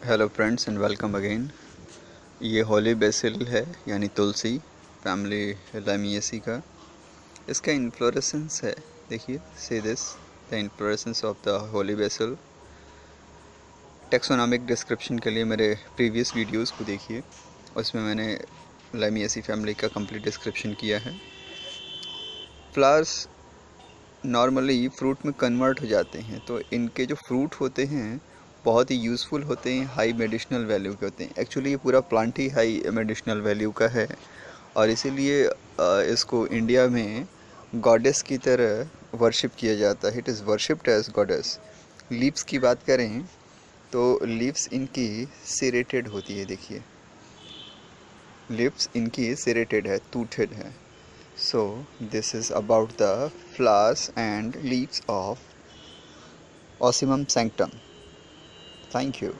Hello friends and welcome again. ये holy basil है यानी तुलसी फैमिली लाइमिएसी का। इसका इन्फ्लोरेसेंस है, देखिए see this the inflorescence of the holy basil. Taxonomic description के लिए मेरे प्रीवियस वीडियोस को देखिए, उसमें मैंने लाइमिएसी फैमिली का कंप्लीट डिस्क्रिप्शन किया है। फ्लावर्स नॉर्मली फ्रूट में कन्वर्ट हो जाते हैं, तो इनके जो फ्रूट होते हैं बहुत ही यूज़फुल होते हैं, हाई मेडिसिनल वैल्यू के होते हैं। एक्चुअली ये पूरा प्लांट ही हाई मेडिसिनल वैल्यू का है और इसीलिए इसको इंडिया में गॉडेस की तरह वर्शिप किया जाता है। It is worshipped as goddess. Leaves की बात करें तो लीव्स इनकी सेरेटेड होती है, देखिए लीव्स इनकी सेरेटेड है, टूथेड है। So this is about the flowers and leaves of Oscimum sanctum. Thank you.